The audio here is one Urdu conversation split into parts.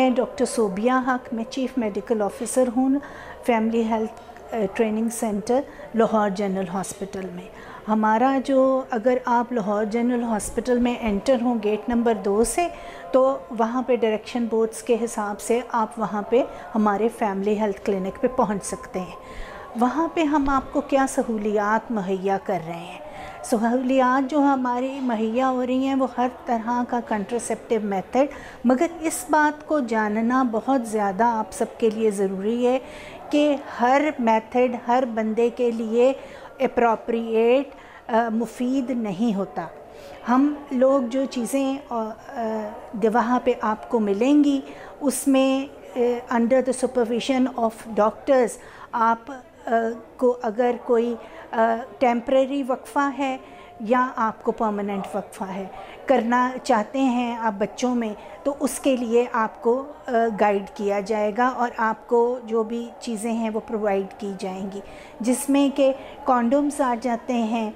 میں ڈاکٹر صوبیہ حق، میں چیف میڈیکل آفیسر ہوں family health training centre Lahore general hospital میں۔ ہمارا اگر آپ لاہور جنرل ہاسپٹل میں انٹر ہوں گیٹ نمبر 2 سے، تو وہاں پہ ڈائریکشن بورڈز کے حساب سے آپ وہاں پہ ہمارے فیملی ہیلتھ کلینک پہ پہنچ سکتے ہیں۔ وہاں پہ ہم آپ کو کیا سہولیات مہیا کر رہے ہیں؟ سہولیات جو ہماری مہیا ہو رہی ہیں وہ ہر طرح کا کنٹراسیپٹیو میتھڈ، مگر اس بات کو جاننا بہت زیادہ آپ سب کے لیے ضروری ہے کہ ہر میتھڈ ہر بندے کے لیے اپروپریٹ مفید نہیں ہوتا۔ ہم لوگ جو چیزیں وہاں پہ آپ کو ملیں گی، اس میں under the supervision of doctors آپ کو اگر کوئی ٹیمپریری وقفہ ہے یا آپ کو پرماننٹ وقفہ ہے کرنا چاہتے ہیں آپ بچوں میں، تو اس کے لیے آپ کو گائیڈ کیا جائے گا اور آپ کو جو بھی چیزیں ہیں وہ پرووائڈ کی جائیں گی، جس میں کہ کانڈومز آ جاتے ہیں،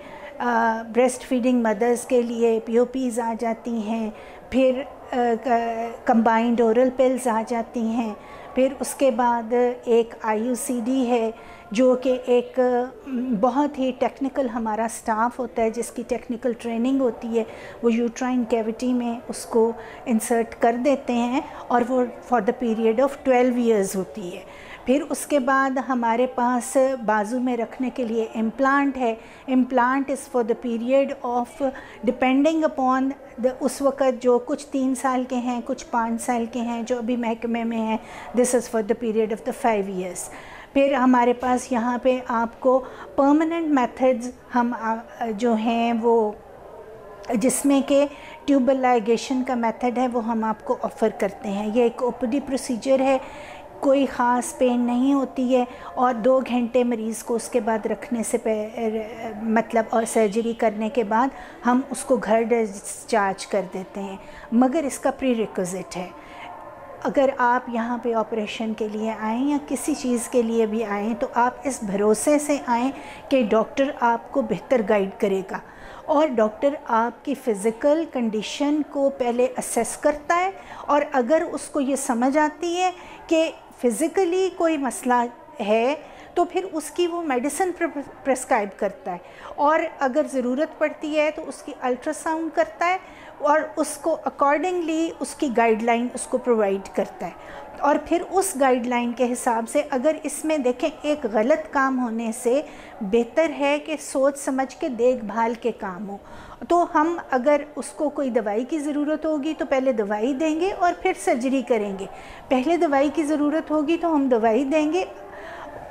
بریسٹ فیڈنگ مدرز کے لیے پی او پیز آ جاتی ہیں، پھر کمبائنڈ اورل پلز آ جاتی ہیں، پھر اس کے بعد ایک آئی یو سی ڈی ہے جو کہ ایک بہت ہی ٹیکنیکل ہمارا سٹاف ہوتا ہے جس کی ٹیکنیکل ٹریننگ ہوتی ہے، وہ یوٹرائن کیویٹی میں اس کو انسرٹ کر دیتے ہیں اور وہ for the period of 12 years ہوتی ہے۔ پھر اس کے بعد ہمارے پاس بازو میں رکھنے کے لیے امپلانٹ ہے۔ Implant is for the period of depending upon اس وقت جو کچھ 3 سال کے ہیں، کچھ 5 سال کے ہیں، جو ابھی محکمے میں ہیں، this is for the period of the 5 years. پھر ہمارے پاس یہاں پہ آپ کو پرماننٹ میتھڈز ہم جو ہیں وہ جس میں کہ ٹیوبل لائگیشن کا میتھڈ ہے وہ ہم آپ کو آفر کرتے ہیں۔ یہ ایک او پی ڈی پروسیجر ہے، کوئی خاص پین نہیں ہوتی ہے اور 2 گھنٹے مریض کو اس کے بعد رکھنے سے اور سرجری کرنے کے بعد ہم اس کو گھر ڈسچارج کر دیتے ہیں، مگر اس کا پری ریکوزٹ ہے۔ اگر آپ یہاں پہ آپریشن کے لیے آئیں یا کسی چیز کے لیے بھی آئیں تو آپ اس بھروسے سے آئیں کہ ڈاکٹر آپ کو بہتر گائیڈ کرے گا، اور ڈاکٹر آپ کی فزیکل کنڈیشن کو پہلے اسیس کرتا ہے، اور اگر اس کو یہ سمجھ آتی ہے کہ فزیکلی کوئی مسئلہ ہے تو پھر اس کی وہ میڈیسن پرسکرائب کرتا ہے، اور اگر ضرورت پڑتی ہے تو اس کی الٹرا ساؤنڈ کرتا ہے اور اس کو اکارڈنگلی اس کی گائیڈ لائن اس کو پرووائڈ کرتا ہے، اور پھر اس گائیڈ لائن کے حساب سے اگر اس میں دیکھیں ایک غلط کام ہونے سے بہتر ہے کہ سوچ سمجھ کے دیکھ بھال کے کام ہو، تو ہم اگر اس کو کوئی دوائی کی ضرورت ہوگی تو پہلے دوائی دیں گے اور پھر سرجری کریں گے۔ پہلے دوائی کی ضرورت ہوگی تو ہم دوائی دیں گے،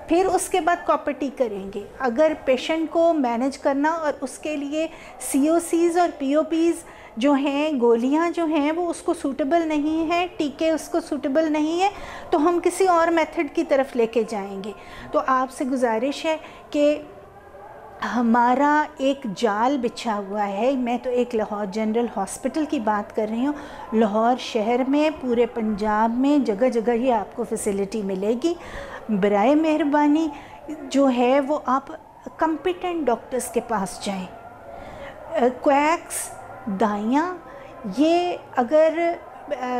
پھر اس کے بعد کاپرٹی کریں گے۔ اگر پیشنٹ کو مینج کرنا اور اس کے لیے سی او سیز اور پی او پیز جو ہیں، گولیاں جو ہیں وہ اس کو سوٹیبل نہیں ہیں، ٹیکے اس کو سوٹیبل نہیں ہے، تو ہم کسی اور میتھڈ کی طرف لے کے جائیں گے۔ تو آپ سے گزارش ہے کہ ہمارا ایک جال بچھا ہوا ہے، میں تو ایک لاہور جنرل ہاسپٹل کی بات کر رہی ہوں، لاہور شہر میں پورے پنجاب میں جگہ جگہ یہ آپ کو فیسلٹی ملے گی۔ برائے مہربانی جو ہے وہ آپ کمپیٹنٹ ڈاکٹرز کے پاس جائیں۔ کویکس، دائیاں یہ اگر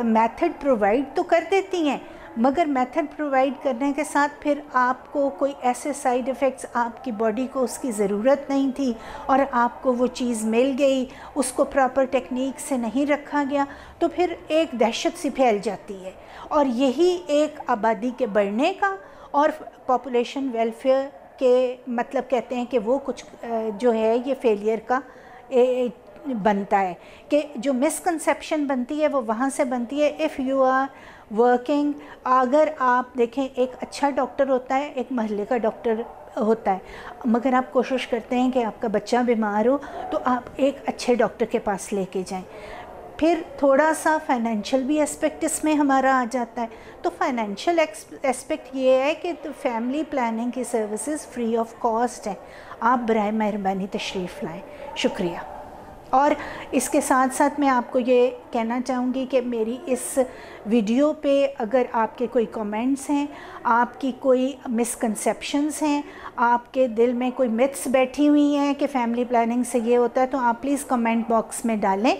میتھڈ پرووائڈ تو کر دیتی ہیں، مگر میتھڈ پرووائڈ کرنے کے ساتھ پھر آپ کو کوئی ایسے سائیڈ ایفیکٹس، آپ کی باڈی کو اس کی ضرورت نہیں تھی اور آپ کو وہ چیز مل گئی، اس کو پراپر ٹیکنیک سے نہیں رکھا گیا، تو پھر ایک دہشت سی پھیل جاتی ہے، اور یہی ایک آبادی کے بڑھنے کا اور پاپولیشن ویلفیئر کے مطلب کہتے ہیں کہ وہ کچھ جو ہے یہ فیلئر کا بنتا ہے، کہ جو مسکنسیپشن بنتی ہے وہ وہاں سے بنتی ہے۔ اف یو آر ورکنگ، اگر آپ دیکھیں ایک اچھا ڈاکٹر ہوتا ہے، ایک محلے کا ڈاکٹر ہوتا ہے، مگر آپ کوشش کرتے ہیں کہ آپ کا بچہ بیمار ہو تو آپ ایک اچھے ڈاکٹر کے پاس لے کے جائیں۔ پھر تھوڑا سا فائنینشیل بھی اسپیکٹ اس میں ہمارا آ جاتا ہے، تو فائنینشیل اسپیکٹ یہ ہے کہ فیملی پلاننگ کی سروسز فری آف کاسٹ ہیں، آپ برائے مہربانی تشریف لائیں۔ شکریہ۔ اور اس کے ساتھ ساتھ میں آپ کو یہ کہنا چاہوں گی کہ میری اس ویڈیو پہ اگر آپ کے کوئی کامنٹس ہیں، آپ کی کوئی مسکنسیپشنز ہیں، آپ کے دل میں کوئی متس بیٹھی ہوئی ہیں کہ فیملی پلاننگ سے یہ ہوتا ہے، تو آپ پلیز کمنٹ باکس میں ڈالیں۔